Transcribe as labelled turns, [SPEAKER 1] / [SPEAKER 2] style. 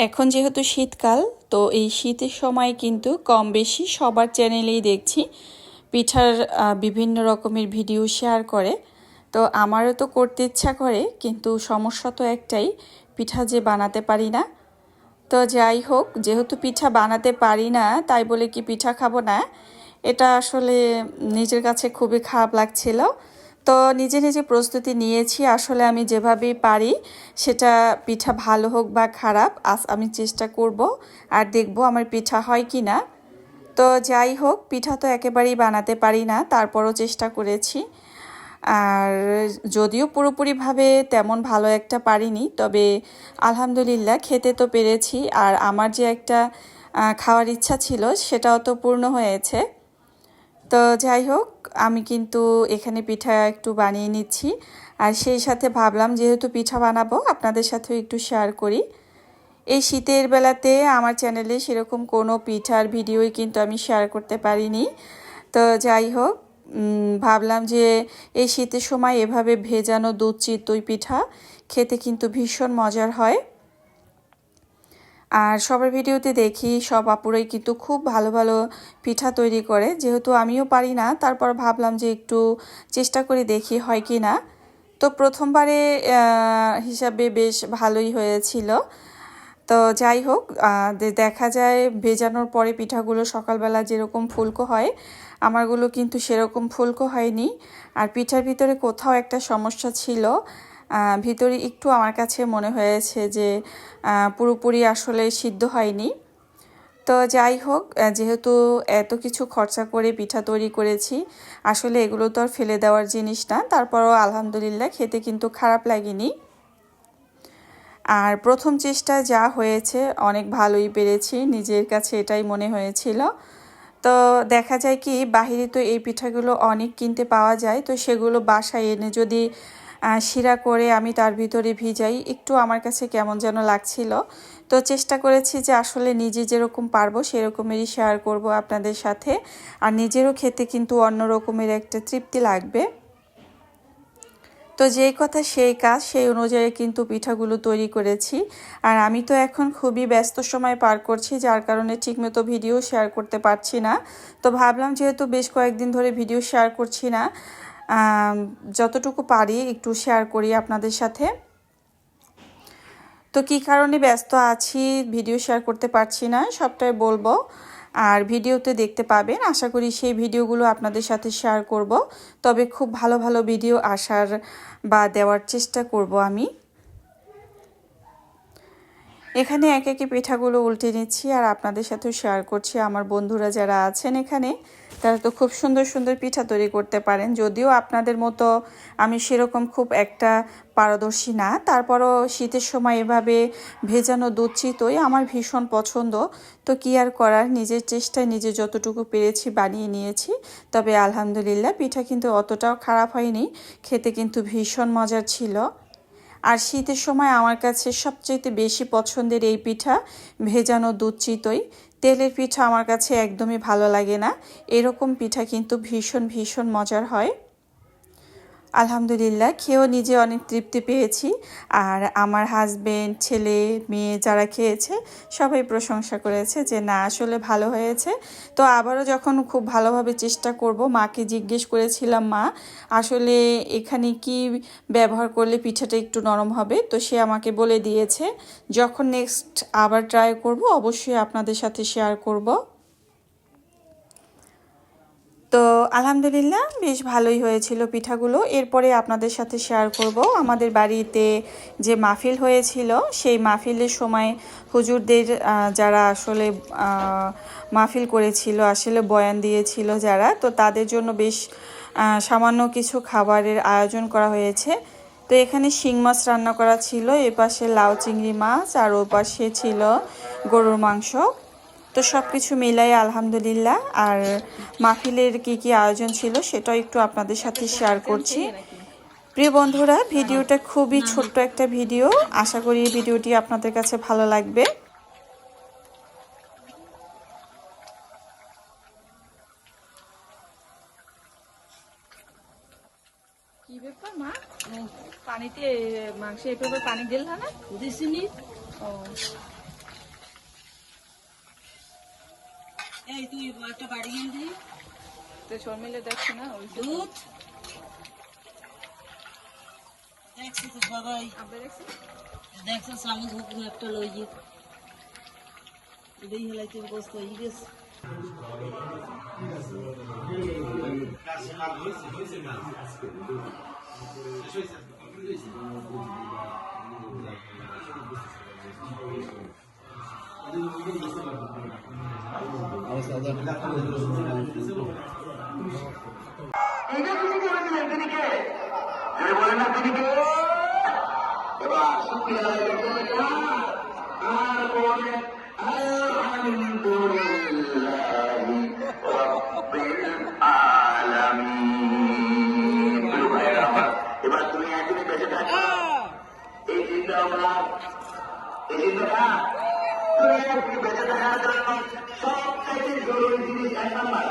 [SPEAKER 1] এখন যেহেতু শীতকাল, তো এই শীতের সময় কিন্তু কম বেশি সবার চ্যানেলেই দেখছি পিঠার বিভিন্ন রকমের ভিডিও শেয়ার করে। তো আমারও তো করতে ইচ্ছা করে, কিন্তু সমস্যা তো একটাই, পিঠা যে বানাতে পারি না। তো যাই হোক, যেহেতু পিঠা বানাতে পারি না তাই বলে কি পিঠা খাবো না, এটা আসলে নিজের কাছে খুবই খারাপ লাগছিল। তো নিজে নিজে প্রস্তুতি নিয়েছি, আসলে আমি যেভাবেই পারি সেটা, পিঠা ভালো হোক বা খারাপ, আজ আমি চেষ্টা করব আর দেখব আমার পিঠা হয় কি না। তো যাই হোক, পিঠা তো একেবারেই বানাতে পারি না, তারপরও চেষ্টা করেছি। আর যদিও পুরোপুরিভাবে তেমন ভালো একটা পারিনি, তবে আলহামদুলিল্লাহ খেতে তো পেরেছি। আর আমার যে একটা খাওয়ার ইচ্ছা ছিল সেটাও তো পূর্ণ হয়েছে। তো যাই হোক, আমি কিন্তু এখানে পিঠা একটু বানিয়ে নিচ্ছি। আর সেই সাথে ভাবলাম যেহেতু পিঠা বানাবো, আপনাদের সাথেও একটু শেয়ার করি। এই শীতের বেলাতে আমার চ্যানেলে সেরকম কোনো পিঠার ভিডিওই কিন্তু আমি শেয়ার করতে পারিনি। তো যাই হোক, ভাবলাম যে এই শীতের সময় এভাবে ভেজানো দুধ চিতই পিঠা খেতে কিন্তু ভীষণ মজার হয়। আর সবার ভিডিওতে দেখি সব আপুরাই কিন্তু খুব ভালো ভালো পিঠা তৈরি করে, যেহেতু আমিও পারি না, তারপর ভাবলাম যে একটু চেষ্টা করে দেখি হয় কি না। তো প্রথমবারে হিসাবে বেশ ভালোই হয়েছিল। তো যাই হোক, দেখা যায় ভেজানোর পরে পিঠাগুলো সকালবেলা যেরকম ফুলকো হয়, আমারগুলো কিন্তু সেরকম ফুলকো হয়নি। আর পিঠার ভিতরে কোথাও একটা সমস্যা ছিল, ভিতরে একটু আমার কাছে মনে হয়েছে যে পুরোপুরি আসলে সিদ্ধ হয়নি। তো যাই হোক, যেহেতু এত কিছু খরচা করে পিঠা তৈরি করেছি, আসলে এগুলো তো আর ফেলে দেওয়ার জিনিস না, তারপরও আলহামদুলিল্লাহ খেতে কিন্তু খারাপ লাগেনি। আর প্রথম চেষ্টা যা হয়েছে অনেক ভালোই পেরেছি, নিজের কাছে এটাই মনে হয়েছিল। তো দেখা যায় কি, বাহিরে তো এই পিঠাগুলো অনেক কিনতে পাওয়া যায়, তো সেগুলো বাসায় এনে যদি শিরা করে আমি তার ভিতরে ভিজাই, একটু আমার কাছে কেমন যেন লাগছিল। তো চেষ্টা করেছি যে আসলে নিজে যেরকম পারবো সেরকমেরই শেয়ার করব আপনাদের সাথে। আর নিজেরও খেতে কিন্তু অন্য রকমের একটা তৃপ্তি লাগবে। তো যেই কথা সেই কাজ, সেই অনুযায়ী কিন্তু পিঠাগুলো তৈরি করেছি। আর আমি তো এখন খুবই ব্যস্ত সময় পার করছি, যার কারণে ঠিকমতো ভিডিও শেয়ার করতে পারছি না। তো ভাবলাম যেহেতু বেশ কয়েকদিন ধরে ভিডিও শেয়ার করছি না, যতটুকু পারি একটু শেয়ার করি আপনাদের সাথে। তো কী কারণে ব্যস্ত আছি, ভিডিও শেয়ার করতে পারছি না, সবটাই বলবো। আর ভিডিওতে দেখতে পাবেন, আশা করি সেই ভিডিওগুলো আপনাদের সাথে শেয়ার করব। তবে খুব ভালো ভালো ভিডিও আসার বা দেওয়ার চেষ্টা করব আমি। এখানে একে একে পিঠাগুলো উল্টে নিচ্ছি আর আপনাদের সাথেও শেয়ার করছি। আমার বন্ধুরা যারা আছেন এখানে, তারা তো খুব সুন্দর সুন্দর পিঠা তৈরি করতে পারেন। যদিও আপনাদের মতো আমি সেরকম খুব একটা পারদর্শী না, তারপরও শীতের সময় এভাবে ভেজানো দুধ চিতই আমার ভীষণ পছন্দ। তো কী আর করার, নিজের চেষ্টায় নিজে যতটুকু পেরেছি বানিয়ে নিয়েছি। তবে আলহামদুলিল্লাহ পিঠা কিন্তু অতটাও খারাপ হয়নি, খেতে কিন্তু ভীষণ মজার ছিল। আর শীতের সময় আমার কাছে সবচেয়ে বেশি পছন্দের এই পিঠা ভেজানো দুধ চিতই। তেলের পিঠা আমার কাছে একদমই ভালো লাগে না, এরকম পিঠা কিন্তু ভীষণ ভীষণ মজার হয়। আলহামদুলিল্লাহ খেয়েও নিজে অনেক তৃপ্তি পেয়েছি। আর আমার হাজবেন্ড, ছেলে, মেয়ে যারা খেয়েছে সবাই প্রশংসা করেছে যে না, আসলে ভালো হয়েছে। তো আবারও যখন খুব ভালোভাবে চেষ্টা করব, মাকে জিজ্ঞেস করেছিলাম, মা আসলে এখানে কি ব্যবহার করলে পিঠাটা একটু নরম হবে, তো সে আমাকে বলে দিয়েছে যখন নেক্সট আবার ট্রাই করব অবশ্যই আপনাদের সাথে শেয়ার করব। তো আলহামদুলিল্লাহ বেশ ভালোই হয়েছিল পিঠাগুলো। এরপরে আপনাদের সাথে শেয়ার করব আমাদের বাড়িতে যে মাহফিল হয়েছিল, সেই মাহফিলের সময় হুজুরদের যারা আসলে মাহফিল করেছিল, আসলে বয়ান দিয়েছিল যারা, তো তাদের জন্য বেশ সামান্য কিছু খাবারের আয়োজন করা হয়েছে। তো এখানে শিং মাছ রান্না করা ছিল, এপাশে লাউ চিংড়ি মাছ, আর ওপাশে ছিল গরুর মাংস। তো সব কিছু মিলাই আলহামদুলিল্লাহ। আর মাহফিলের কি কি আয়োজন ছিল সেটাও একটু আপনাদের সাথে শেয়ার করছি। প্রিয় বন্ধুরা, ভিডিওটা খুবই ছোট্ট একটা ভিডিও, আশা করি ভিডিওটি আপনাদের কাছে ভালো লাগবে।
[SPEAKER 2] কি ব্যাপার মা, পানিতে মাংস এভাবে পানি দিল না? দিছিনি। ও
[SPEAKER 3] এই তুই একটা বাড়ি কিনে দিই
[SPEAKER 2] তো শর্মিলে দেখছি না ওই
[SPEAKER 3] দুধ দেখছি তো সবাই
[SPEAKER 2] আব্বে দেখছি
[SPEAKER 3] দেখছো স্বামী ধূপ একটা লই যে এটাই হলাই তুই বসতে হয়ে গেছে
[SPEAKER 4] এটা তুমি করেছিলেন তিনি কে যে বলেন না তিনি কে এবার শুক্রিয়া আদায় করতে হবে আর বলে আলহামদুলিল্লাহি রাব্বিল আলামিন। এবার তুমি একদিনে বেঁচে থাকো এই চিন্তা আমরা এই চিন্তাটা তুমি একদিনে বেঁচে থাকার জন্য সবথেকে জরুরি জিনিস 1 নাম্বার